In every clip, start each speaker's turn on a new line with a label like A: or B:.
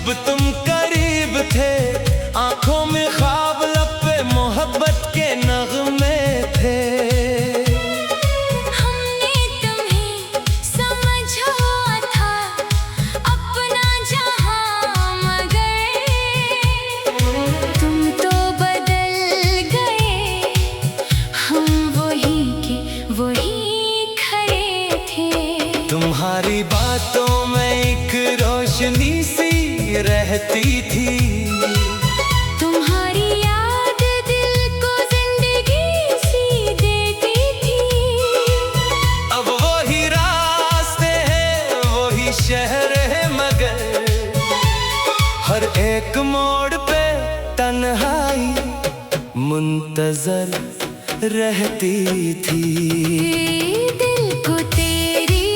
A: जब तुम करीब थे, आंखों में ख्वाब, लब पे मोहब्बत के नगमे थे।
B: हमने तुम्हें समझा था अपना जहां, मगर तुम तो बदल गए। हम वही के वही खड़े थे।
A: तुम्हारी बातों में एक रोशनी सी रहती थी।
B: तुम्हारी याद दिल को जिंदगी सी देती थी।
A: अब वही रास्ते हैं, वही शहर है, मगर हर एक मोड़ पे तन्हाई मुंतजर रहती थी।
B: दिल को तेरी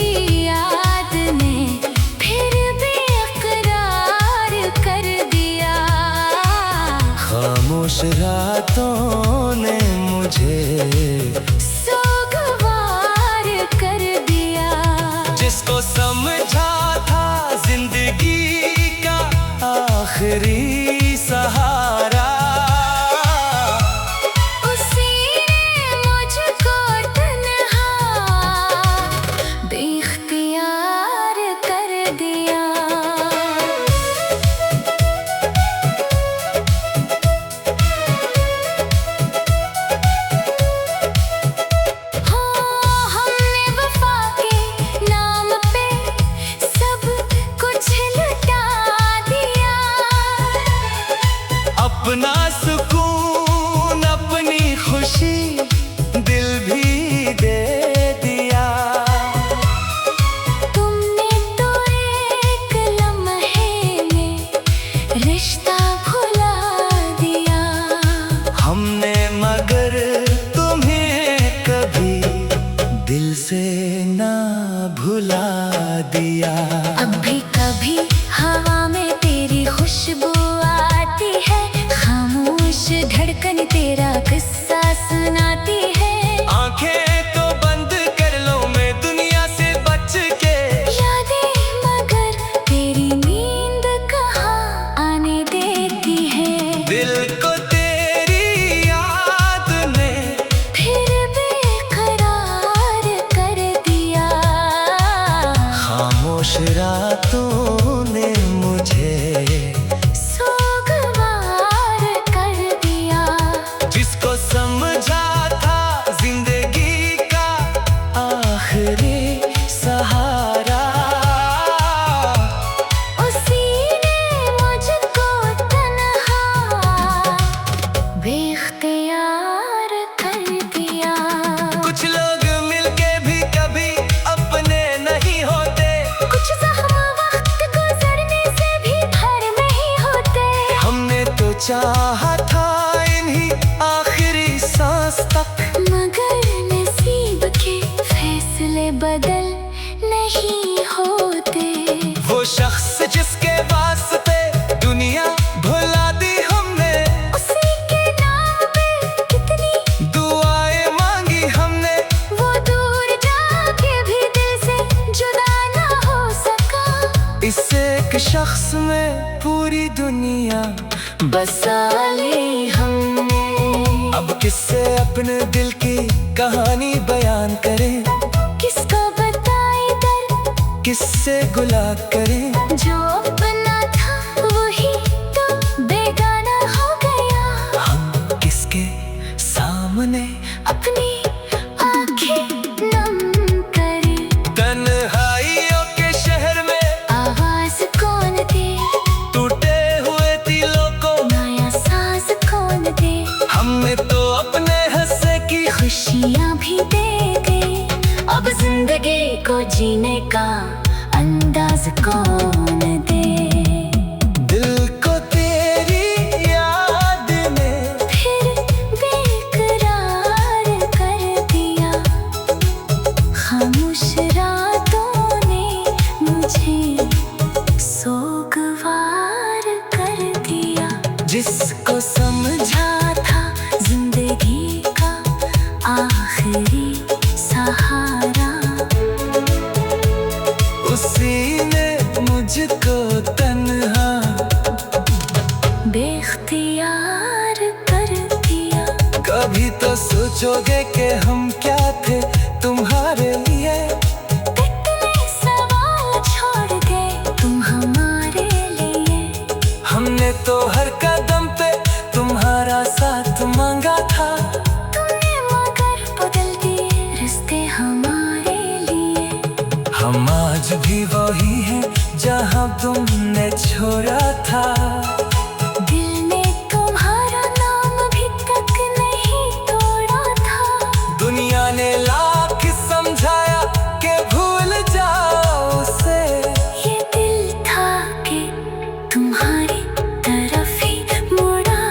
B: याद ने फिर बेकरार कर दिया।
A: खामोश रातों ने मुझे
B: सोगवार कर दिया।
A: जिसको समझा था जिंदगी का आखिरी सहारा,
B: उसी ने मुझको तन्हा बेख्तियार कर दिया। हमने वफा के नाम पे सब कुछ लुटा दिया।
A: अपना सुकून, अपनी खुशी, दिल भी दे दिया।
B: तुमने तो एक लम्हे में रिश्ता भुला दिया।
A: हमने मगर तुम्हें कभी दिल से ना भुला दिया।
B: अब भी कभी हवा में तेरी खुशबू आती है। खामोश धड़कन तेरा किस्सा सुनाती है।
A: आंखें तो बंद कर लो, मैं दुनिया से बच के।
B: यादें मगर तेरी नींद कहाँ आने देती है।
A: दिल को तेरी याद ने
B: फिर बेकरार कर दिया।
A: खामोश रातों ने मुझे
B: सोगवार कर दिया।
A: जिसको समझा था जिंदगी का आखिरी सहारा,
B: उसी ने मुझको तन्हा बेख्तियार कर दिया।
A: कुछ लोग मिलके भी कभी अपने नहीं होते।
B: कुछ ज़ख्म वक्त गुजरने से भी भर नहीं होते।
A: हमने तो चाहा था इन्हीं आखिरी सांस तक,
B: मगर नसीब के फैसले बदल नहीं होते।
A: वो शख्स जिसके वास्ते दुनिया भुला दी हमने,
B: उसी के नाम पे कितनी
A: दुआएं मांगी हमने।
B: वो दूर जाके भी दिल से जुदा ना हो सका।
A: इस एक शख्स में पूरी दुनिया बसा ली हमने। अब किससे अपने दिल की कहानी बयान करें,
B: किसको बताए दर्द
A: किससे गुला करें।
B: जो अपना था वही तो बेगाना हो गया।
A: हम किसके सामने
B: अपनी आंखें नम करे।
A: तन्हाइयों के शहर में
B: आवाज कौन दे,
A: टूटे हुए दिलों को
B: नया सांस कौन दे।
A: हमने तो अपने हंसे की
B: खुशियाँ भी दे गए। अब जिंदगी को जीने का अंदाज कौन दे।
A: दिल को तेरी याद ने
B: फिर बेकरार कर दिया। खामोश रातों ने मुझे सोगवार कर दिया।
A: जिसको समझा
B: था जिंदगी का आखिरी सहारा,
A: उसी ने मुझको कभी तो सोचोगे कि हम क्या थे तुम्हारे लिए।
B: कितने सवाल छोड़ गए तुम हमारे लिए।
A: हमने तो हर कदम पे तुम्हारा साथ मांगा था।
B: तुमने मगर बदल दिए रिश्ते हमारे लिए।
A: हम आज भी वही हैं जहाँ तुमने छोड़ा था।
B: दिल ने तुम्हारा नाम भी तक नहीं तोड़ा था।
A: दुनिया ने लाख समझाया कि भूल जाओ उसे।
B: ये दिल था कि तुम्हारी तरफ ही मुड़ा।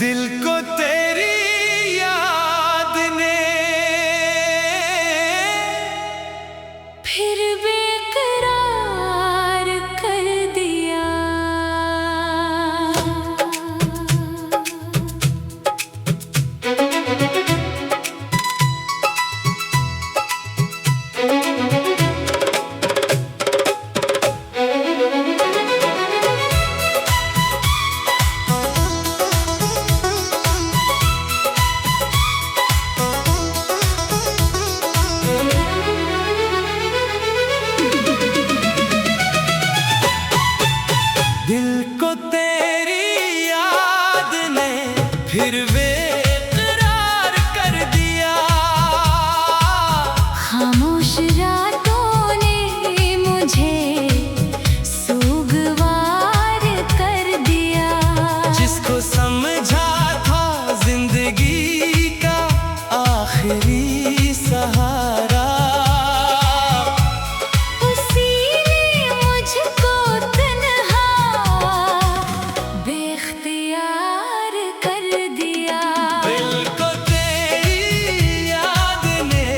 A: दिल को तेरी याद ने
B: फिर बेकरार कर दिया।
A: दिल को तेरी याद ने फिर बेकरार कर दिया।
B: खामोश रातों ने मुझे सुगवार कर दिया।
A: जिसको समझा था जिंदगी का आखिरी सहारा,
B: उसी ने मुझको तन्हा बेख्तियार कर दिया।
A: दिल को तेरी याद ने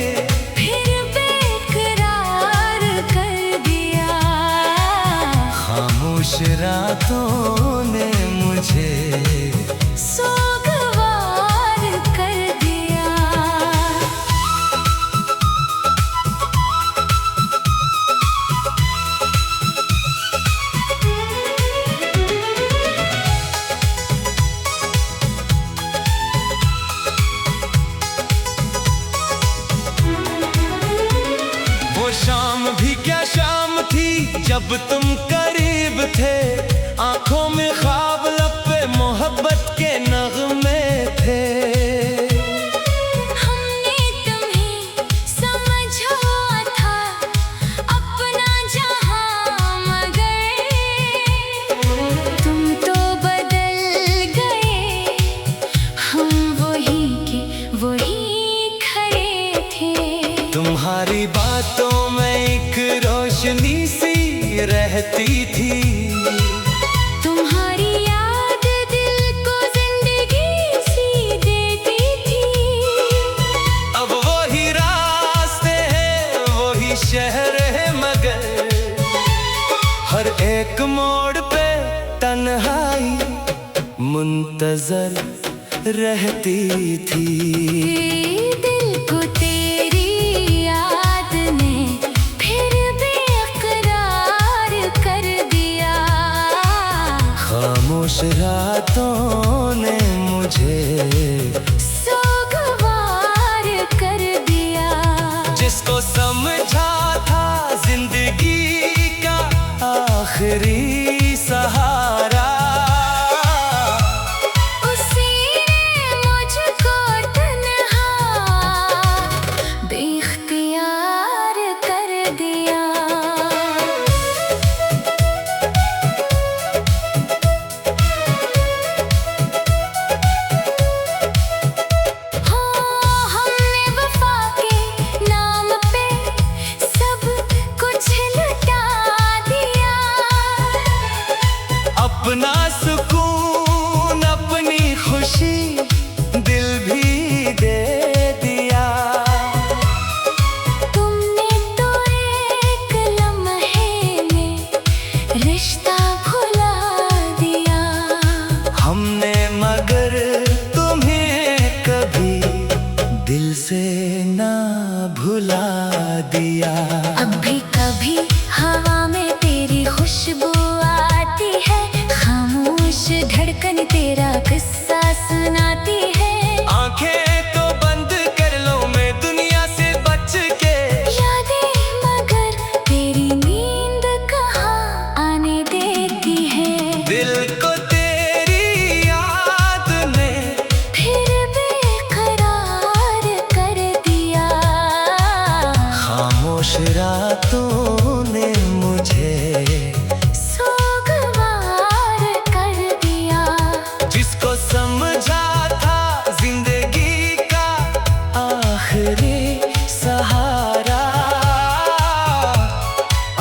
B: फिर बेकरार कर दिया।
A: खामोश रातों ने मुझे
B: सोगवार कर दिया।
A: वो शाम भी क्या शाम थी जब तुम करीब थे। आंखों में ख्वाब, लब पे मोहब्बत के नगमे थे।
B: हमने तुम्हें समझा था अपना जहां, मगर तुम तो बदल गए। हम वही के वही खड़े थे।
A: तुम्हारी बातों में एक रोशनी सी रहती थी।
B: तुम्हारी याद दिल को जिंदगी सी देती थी।
A: अब वही रास्ते हैं, वही शहर है, मगर हर एक मोड़ पे तन्हाई मुंतजर रहती थी।
B: दिल को तेरी याद ने फिर बेकरार कर दिया।
A: खामोश रातों ने मुझे
B: सोगवार कर दिया।
A: जिसको समझा था जिंदगी का आखिरी सहारा,
B: उसी ने मुझको तन्हा बेख्तियार कर दिया। हमने वफा के नाम पे सब कुछ लुटा दिया। तेरा किस्सा सुनाती है।
A: आंखें तो बंद कर लो मैं दुनिया से बच के,
B: यादें मगर तेरी नींद कहाँ आने देती है।
A: दिल को तेरी याद ने
B: फिर बेकरार कर दिया।
A: खामोश रातों ने मुझे
B: सोगवार कर दिया।
A: जिसको समझा था जिंदगी का आखिरी सहारा,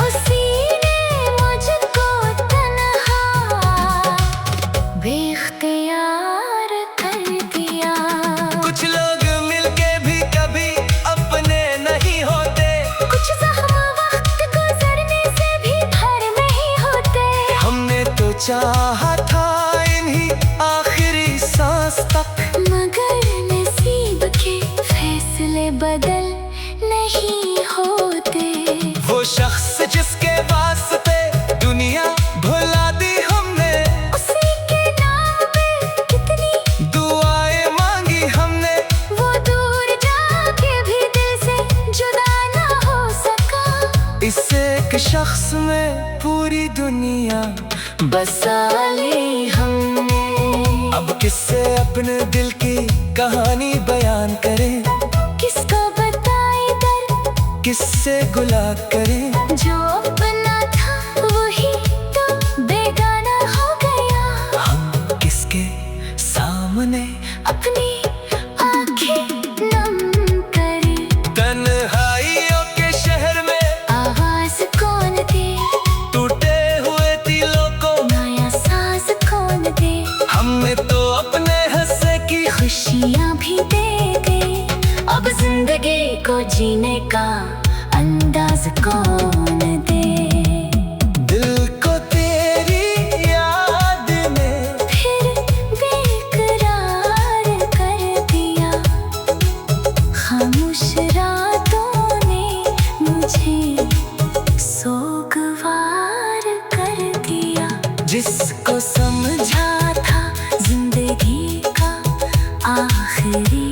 B: उसी ने मुझको तन्हा बेख्तियार कर दिया।
A: कुछ लोग मिलके भी कभी अपने नहीं होते,
B: कुछ ज़ख्म वक्त गुजरने से भी भर नहीं होते।
A: हमने तो चाहा था इन्हीं आखिरी सांस तक,
B: मगर नसीब के फैसले बदल नहीं होते।
A: वो शख्स जिसके वास्ते दुनिया भुला दी हमने,
B: उसी के नाम पे कितनी
A: दुआएं मांगी हमने,
B: वो दूर जाके भी दिल से जुदा ना हो सका।
A: इस एक शख्स में पूरी दुनिया बसा ली हमने। अब किससे अपने दिल की कहानी बयान करें,
B: किसको बताए दर्द
A: किससे गुला करें।
B: जो अपना था वही तो बेगाना हो गया।
A: हम किसके सामने
B: अपनी आंखें नम करे,
A: तन्हाइयों के शहर में
B: आवाज कौन दे,
A: टूटे हुए दिलों को
B: नया साज कौन दे।
A: हमने तो अपने हंसे की
B: खुशियाँ भी दे गए, अब जिंदगी को जीने का अंदाज कौन दे।
A: दिल को तेरी याद ने
B: फिर बेकरार कर दिया। खामोश रातों ने मुझे सोगवार कर दिया। जिसको समझा था जिंदगी का आखिरी